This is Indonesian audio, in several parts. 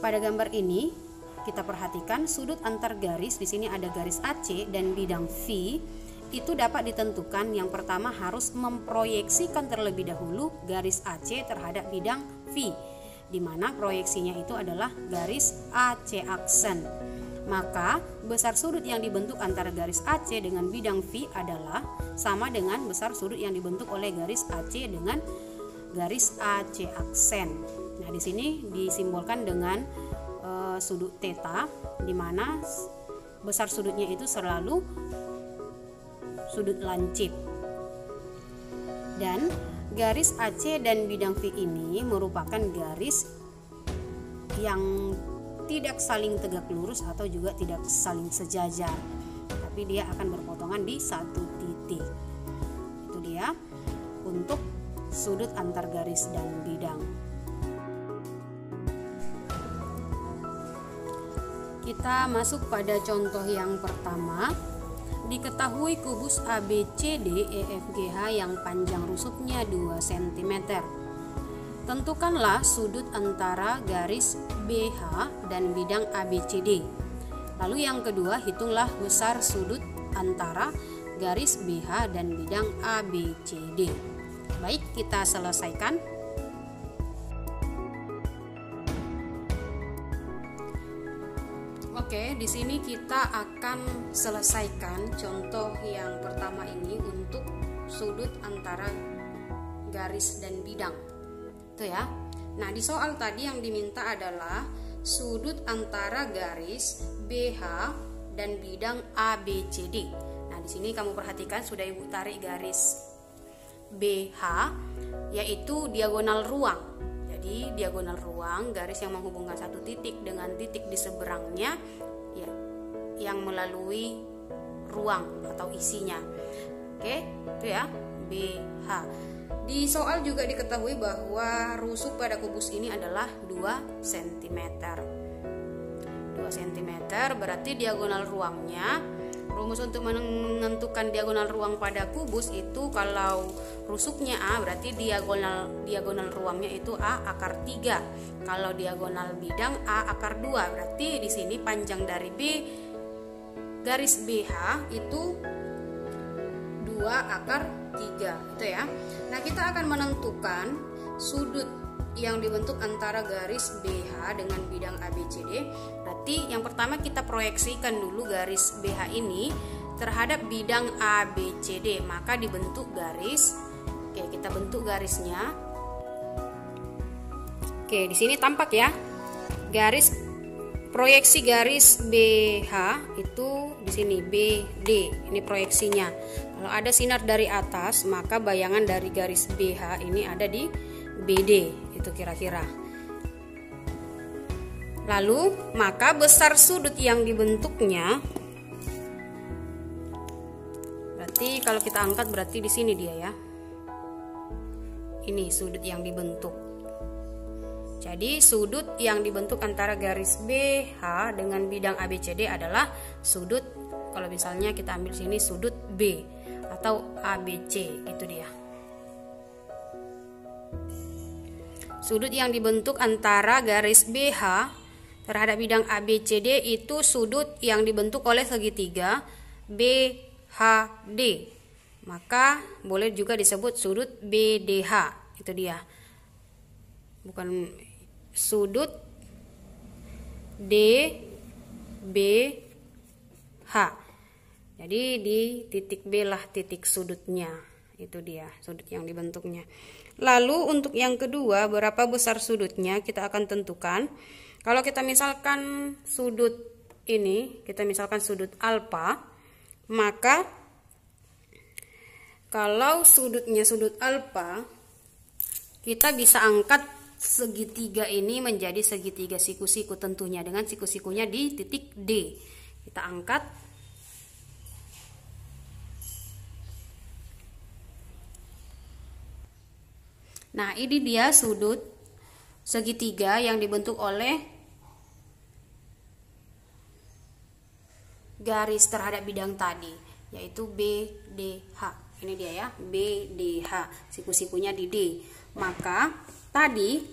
pada gambar ini kita perhatikan sudut antar garis, di sini ada garis AC dan bidang V, itu dapat ditentukan. Yang pertama harus memproyeksikan terlebih dahulu garis AC terhadap bidang V, di mana proyeksinya itu adalah garis AC aksen. Maka besar sudut yang dibentuk antara garis AC dengan bidang V adalah sama dengan besar sudut yang dibentuk oleh garis AC dengan garis AC aksen. Nah, di sini disimbolkan dengan sudut theta, di mana besar sudutnya itu selalu sudut lancip. Dan garis AC dan bidang V ini merupakan garis yang tidak saling tegak lurus atau juga tidak saling sejajar, tapi dia akan berpotongan di satu titik. Itu dia untuk sudut antar garis dan bidang. Kita masuk pada contoh yang pertama. Diketahui kubus ABCD EFGH yang panjang rusuknya 2 cm. Tentukanlah sudut antara garis BH dan bidang ABCD. Lalu yang kedua, hitunglah besar sudut antara garis BH dan bidang ABCD. Baik, kita selesaikan. Oke, di sini kita akan selesaikan contoh yang pertama ini untuk sudut antara garis dan bidang. Itu ya. Nah, di soal tadi yang diminta adalah sudut antara garis BH dan bidang ABCD. Nah, di sini kamu perhatikan sudah Ibu tarik garis BH, yaitu diagonal ruang. Jadi diagonal ruang, garis yang menghubungkan satu titik dengan titik di seberangnya, ya, yang melalui ruang atau isinya. Oke, itu ya, BH. Di soal juga diketahui bahwa rusuk pada kubus ini adalah 2 cm. 2 cm berarti diagonal ruangnya. Rumus untuk menentukan diagonal ruang pada kubus itu, kalau rusuknya A berarti diagonal ruangnya itu A akar 3. Kalau diagonal bidang A akar 2. Berarti di sini panjang dari B garis BH itu 2 akar 3, itu ya. Nah, kita akan menentukan sudut yang dibentuk antara garis BH dengan bidang ABCD. Berarti yang pertama kita proyeksikan dulu garis BH ini terhadap bidang ABCD, maka dibentuk garis. Oke, kita bentuk garisnya. Oke, di sini tampak ya. Garis proyeksi garis BH itu di sini BD. Ini proyeksinya. Kalau ada sinar dari atas, maka bayangan dari garis BH ini ada di BD, itu kira-kira. Lalu maka besar sudut yang dibentuknya, berarti kalau kita angkat berarti di sini dia ya. Ini sudut yang dibentuk. Jadi sudut yang dibentuk antara garis BH dengan bidang ABCD adalah sudut, kalau misalnya kita ambil sini sudut B atau ABC, itu dia. Sudut yang dibentuk antara garis BH terhadap bidang ABCD itu sudut yang dibentuk oleh segitiga BHD. Maka boleh juga disebut sudut BDH. Itu dia. Bukan sudut DBH. Jadi di titik B lah titik sudutnya. Itu dia sudut yang dibentuknya. Lalu untuk yang kedua, berapa besar sudutnya kita akan tentukan. Kalau kita misalkan sudut ini, kita misalkan sudut alfa, maka kalau sudutnya sudut alfa, kita bisa angkat segitiga ini menjadi segitiga siku-siku tentunya, dengan siku-sikunya di titik D. Kita angkat. Nah, ini dia sudut segitiga yang dibentuk oleh garis terhadap bidang tadi, yaitu BDH. Ini dia ya, BDH. Siku-sikunya di D. Maka tadi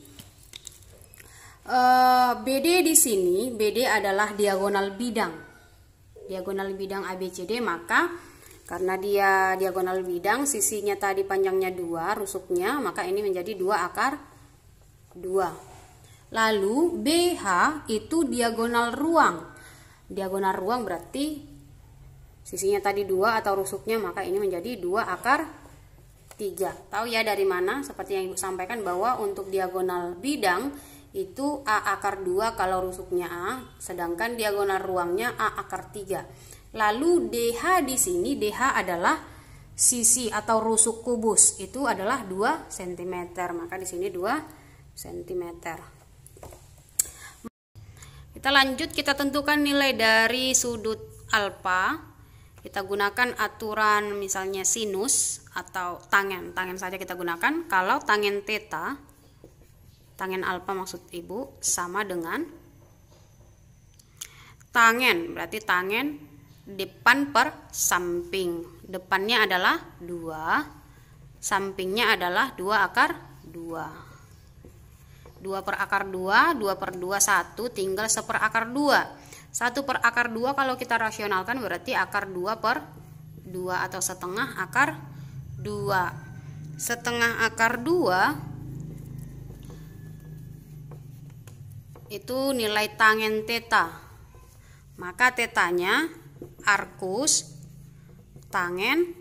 BD di sini, BD adalah diagonal bidang. Diagonal bidang ABCD, maka karena dia diagonal bidang, sisinya tadi panjangnya 2, rusuknya, maka ini menjadi 2 akar 2. Lalu BH itu diagonal ruang. Diagonal ruang berarti sisinya tadi 2 atau rusuknya, maka ini menjadi 2 akar 3. Tahu ya dari mana? Seperti yang Ibu sampaikan bahwa untuk diagonal bidang itu A akar 2 kalau rusuknya A, sedangkan diagonal ruangnya A akar 3. Lalu DH di sini, DH adalah sisi atau rusuk kubus, itu adalah 2 cm, maka di sini 2 cm. Kita lanjut, kita tentukan nilai dari sudut alfa. Kita gunakan aturan misalnya sinus atau tangen saja kita gunakan. Kalau tangen theta, tangen alfa maksud Ibu, sama dengan tangen, berarti tangen depan per samping. Depannya adalah 2, sampingnya adalah 2 akar 2. 2 per akar 2, 2 per 2, 1, tinggal 1 per akar 2. 1 per akar 2 kalau kita rasionalkan berarti akar 2 per 2 atau setengah akar 2. Setengah akar 2 itu nilai tangen theta. Maka tetanya arkus tangen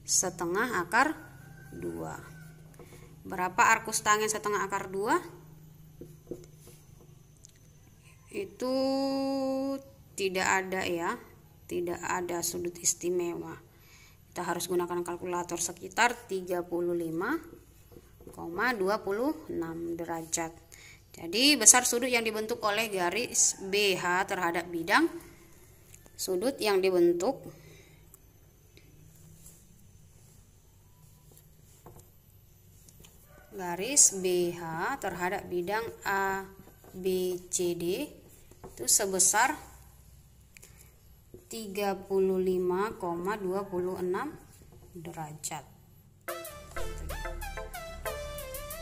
setengah akar 2. Berapa arkus tangen setengah akar 2? Itu tidak ada ya, tidak ada sudut istimewa. Kita harus gunakan kalkulator, sekitar 35,26 derajat. Jadi besar sudut yang dibentuk oleh garis BH terhadap bidang. Sudut yang dibentuk garis BH terhadap bidang ABCD itu sebesar 35,26 derajat.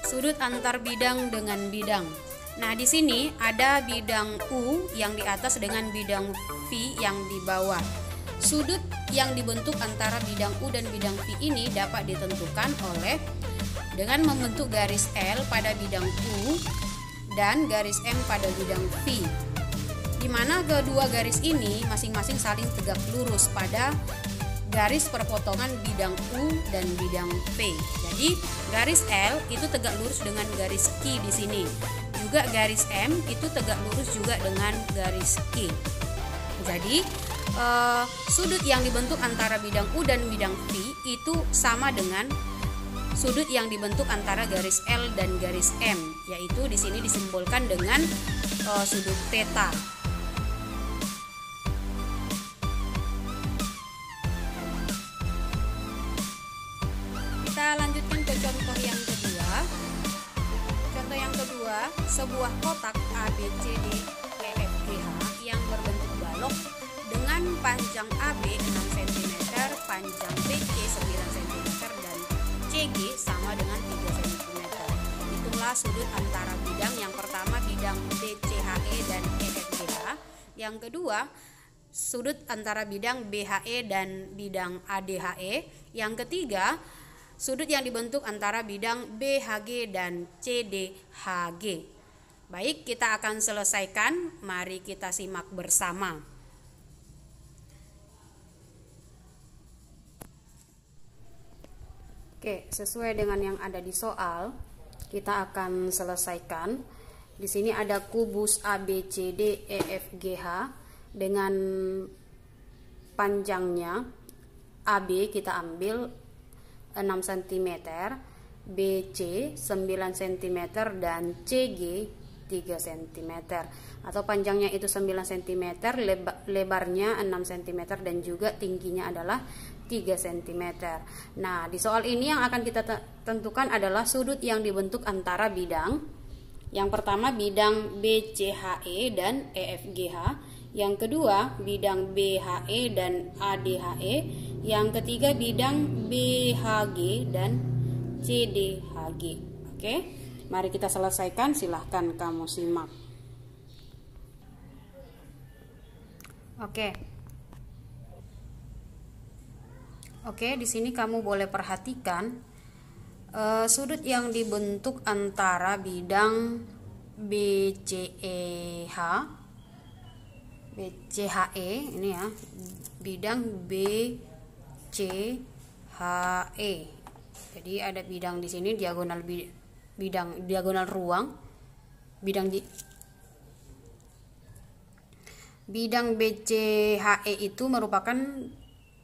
Sudut antar bidang dengan bidang. Nah, di sini ada bidang U yang di atas dengan bidang V yang di bawah. Sudut yang dibentuk antara bidang U dan bidang V ini dapat ditentukan oleh dengan membentuk garis L pada bidang U dan garis M pada bidang V, di mana kedua garis ini masing-masing saling tegak lurus pada garis perpotongan bidang U dan bidang V. Jadi garis L itu tegak lurus dengan garis Q di sini. Juga garis M itu tegak lurus juga dengan garis Q. Jadi sudut yang dibentuk antara bidang U dan bidang V itu sama dengan sudut yang dibentuk antara garis L dan garis M, yaitu di sini disimbolkan dengan sudut theta. Kita lanjutkan ke contoh yang kedua. Contoh yang kedua, sebuah kotak ABCD EFGH yang berbentuk balok dengan panjang AB 6 cm, panjang BC 9 cm, dan CG sama dengan 3 cm. Itulah sudut antara bidang. Yang pertama bidang BCHE dan EFGH. Yang kedua sudut antara bidang BHE dan bidang ADHE. Yang ketiga sudut yang dibentuk antara bidang BHG dan CDHG. Baik, kita akan selesaikan. Mari kita simak bersama. Oke, sesuai dengan yang ada di soal, kita akan selesaikan. Di sini ada kubus ABCD EFGH dengan panjangnya AB kita ambil 6 cm, BC 9 cm, dan CG 3 cm. Atau panjangnya itu 9 cm, lebarnya 6 cm, dan juga tingginya adalah 3 cm. Nah, di soal ini yang akan kita tentukan adalah sudut yang dibentuk antara bidang. Yang pertama bidang BCHE dan EFGH. Yang kedua bidang BHE dan ADHE. Yang ketiga bidang BHG dan CDHG. Oke. Mari kita selesaikan, silahkan kamu simak. Oke, di sini kamu boleh perhatikan sudut yang dibentuk antara bidang BCHE ini ya, bidang BCHE. Jadi ada bidang di sini diagonal ruang, bidang BCHE itu merupakan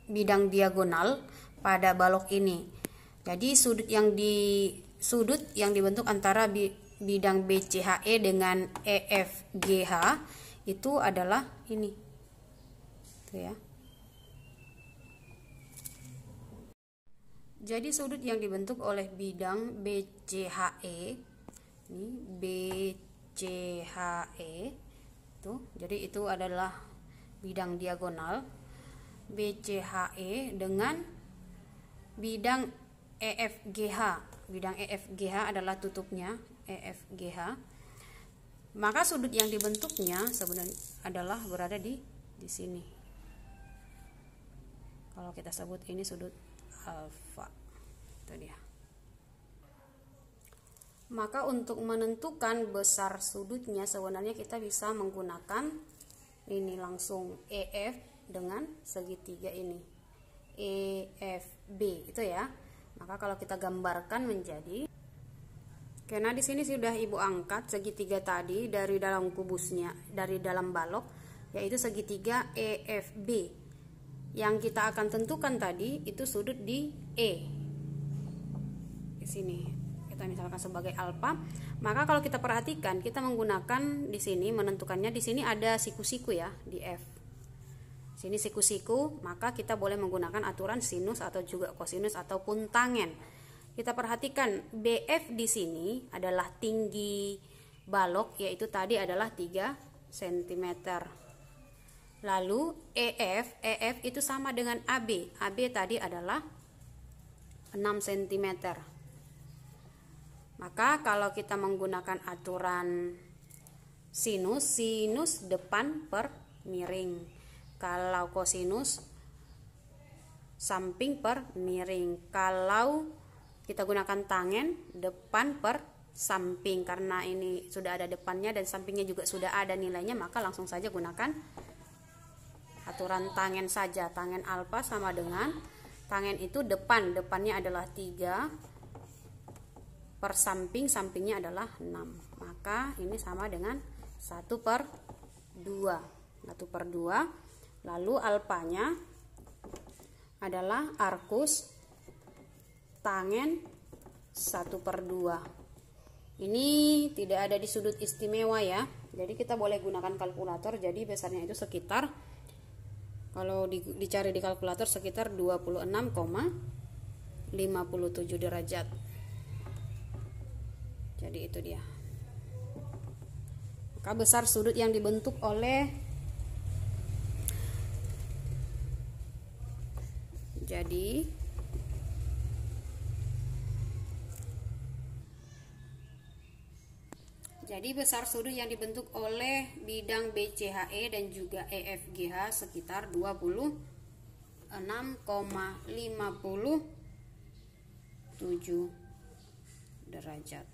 bidang diagonal pada balok ini. Jadi sudut yang dibentuk antara bidang BCHE dengan EFGH itu adalah ini. Tuh ya. Jadi sudut yang dibentuk oleh bidang BCHE ini BCHE tuh. Jadi itu adalah bidang diagonal BCHE dengan bidang EFGH. Bidang EFGH adalah tutupnya EFGH. Maka sudut yang dibentuknya sebenarnya adalah berada di sini. Kalau kita sebut ini sudut alfa. Itu dia. Maka untuk menentukan besar sudutnya sebenarnya kita bisa menggunakan ini langsung EF dengan segitiga ini. EFB itu ya. Maka kalau kita gambarkan menjadi, karena di sini sudah ibu angkat segitiga tadi dari dalam kubusnya, dari dalam balok, yaitu segitiga EFB. Yang kita akan tentukan tadi itu sudut di E. Di sini kita misalkan sebagai alfa. Maka kalau kita perhatikan, kita menggunakan di sini menentukannya, di sini ada siku-siku ya di F. Sini siku-siku, maka kita boleh menggunakan aturan sinus atau juga kosinus ataupun tangen. Kita perhatikan BF di sini adalah tinggi balok, yaitu tadi adalah 3 cm. Lalu EF itu sama dengan AB. AB tadi adalah 6 cm. Maka kalau kita menggunakan aturan sinus depan per miring. Kalau kosinus samping per miring. Kalau kita gunakan tangen depan per samping, karena ini sudah ada depannya dan sampingnya juga sudah ada nilainya, maka langsung saja gunakan aturan tangen saja. Tangen alfa sama dengan tangen itu depannya adalah 3 per samping, sampingnya adalah 6. Maka ini sama dengan 1 per 2. 1 per 2. Lalu alfanya adalah arkus tangen 1 per 2. Ini tidak ada di sudut istimewa ya. Jadi kita boleh gunakan kalkulator. Jadi besarnya itu sekitar, kalau dicari di kalkulator, sekitar 26,57 derajat. Jadi itu dia. Maka besar sudut yang dibentuk oleh Jadi besar sudut yang dibentuk oleh bidang BCHE dan juga EFGH sekitar 26,57 derajat.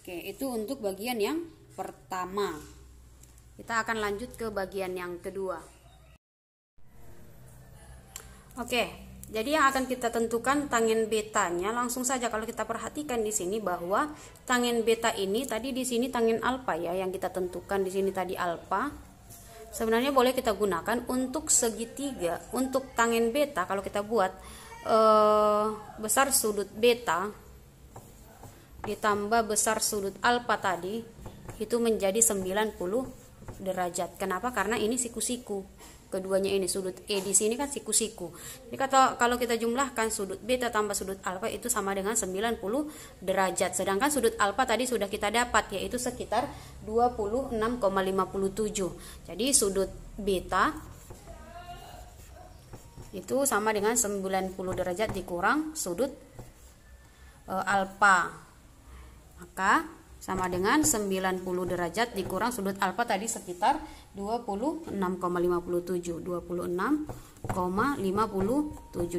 Oke, itu untuk bagian yang pertama. Kita akan lanjut ke bagian yang kedua. Oke, jadi yang akan kita tentukan tangen betanya. Langsung saja kalau kita perhatikan di sini bahwa tangen beta ini tadi di sini tangen alfa ya, yang kita tentukan di sini tadi alfa. Sebenarnya boleh kita gunakan untuk segitiga. Untuk tangen beta kalau kita buat besar sudut beta ditambah besar sudut alfa tadi itu menjadi 90 derajat. Kenapa? Karena ini siku-siku. Keduanya ini sudut E di sini kan siku-siku. Jadi kalau kita jumlahkan sudut beta tambah sudut alfa itu sama dengan 90 derajat. Sedangkan sudut alfa tadi sudah kita dapat, yaitu sekitar 26,57. Jadi sudut beta itu sama dengan 90 derajat dikurang sudut alfa. Maka sama dengan 90 derajat dikurang sudut alfa tadi sekitar 26,57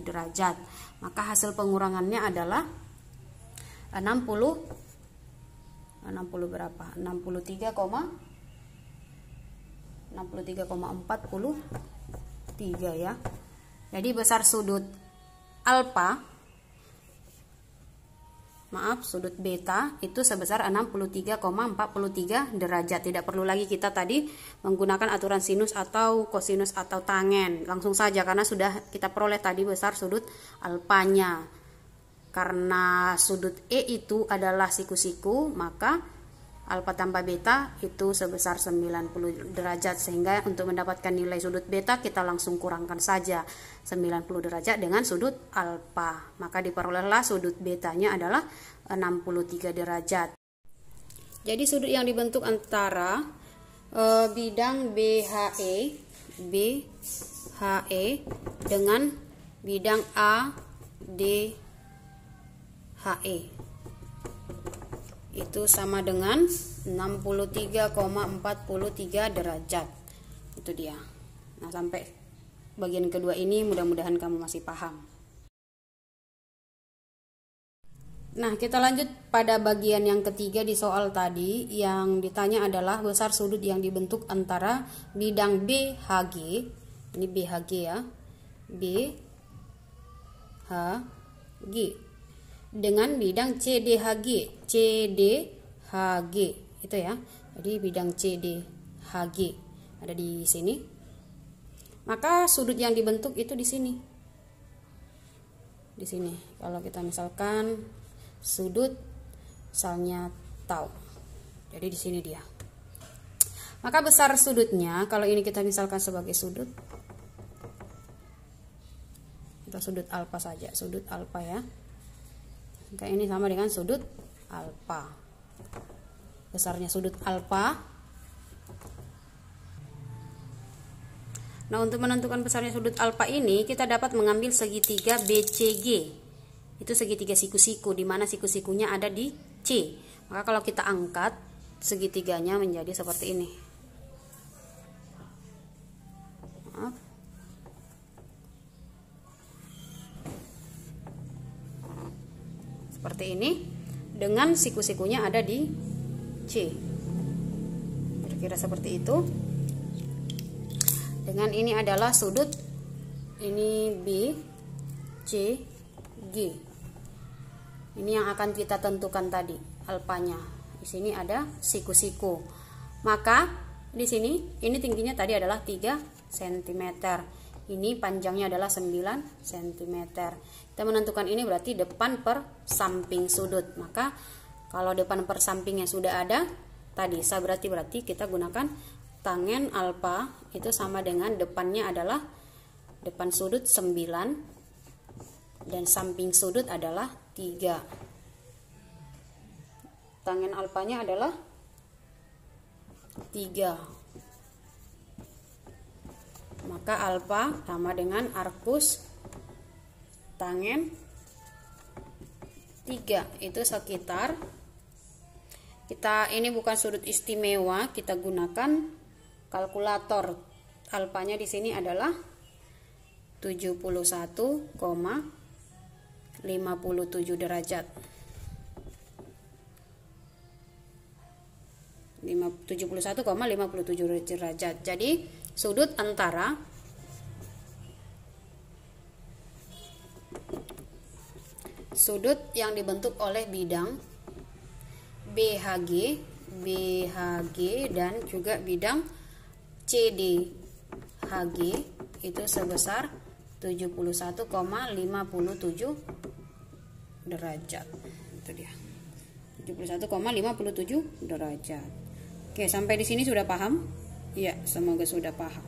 derajat. Maka hasil pengurangannya adalah 63,43 ya. Jadi besar sudut alfa, sudut beta itu sebesar 63,43 derajat. Tidak perlu lagi kita tadi menggunakan aturan sinus atau kosinus atau tangen. Langsung saja karena sudah kita peroleh tadi besar sudut alfanya. Karena sudut E itu adalah siku-siku, maka alfa tambah beta itu sebesar 90 derajat. Sehingga untuk mendapatkan nilai sudut beta kita langsung kurangkan saja 90 derajat dengan sudut alfa. Maka diperolehlah sudut betanya adalah 63 derajat. Jadi sudut yang dibentuk antara bidang BHE dengan bidang ADHE itu sama dengan 63,43 derajat. Itu dia. Nah, sampai bagian kedua ini mudah-mudahan kamu masih paham. Nah, kita lanjut pada bagian yang ketiga di soal tadi. Yang ditanya adalah besar sudut yang dibentuk antara bidang BHG, ini BHG ya, BHG dengan bidang CDHG itu ya. Jadi bidang CDHG ada di sini. Maka sudut yang dibentuk itu di sini. Di sini. Kalau kita misalkan sudut misalnya tau. Jadi di sini dia. Maka besar sudutnya, kalau ini kita misalkan sebagai sudut, kita sudut alfa saja, sudut alfa ya. Maka ini sama dengan sudut alfa. Besarnya sudut alfa. Nah, untuk menentukan besarnya sudut alfa ini kita dapat mengambil segitiga BCG. Itu segitiga siku-siku, di mana siku-sikunya ada di C. Maka kalau kita angkat segitiganya menjadi seperti ini. Maaf. Seperti ini, dengan siku-sikunya ada di C. Kira-kira seperti itu. Dengan ini adalah sudut, ini B, C, G. Ini yang akan kita tentukan tadi, alfanya. Di sini ada siku-siku. Maka di sini, ini tingginya tadi adalah 3 cm. Ini panjangnya adalah 9 cm. Kita menentukan ini berarti depan per samping sudut. Maka kalau depan per sampingnya sudah ada, tadi berarti kita gunakan tangen alfa itu sama dengan depannya adalah depan sudut 9 dan samping sudut adalah 3. Tangen alfanya adalah 3. Maka alfa sama dengan arkus tangen 3. Itu sekitar, ini bukan sudut istimewa, kita gunakan kalkulator. Alfanya di sini adalah 71,57 derajat. 71,57 derajat. Jadi sudut antara sudut yang dibentuk oleh bidang BHG dan juga bidang CDHG itu sebesar 71,57 derajat. Itu dia. 71,57 derajat. Oke, sampai di sini sudah paham? Iya, semoga sudah paham.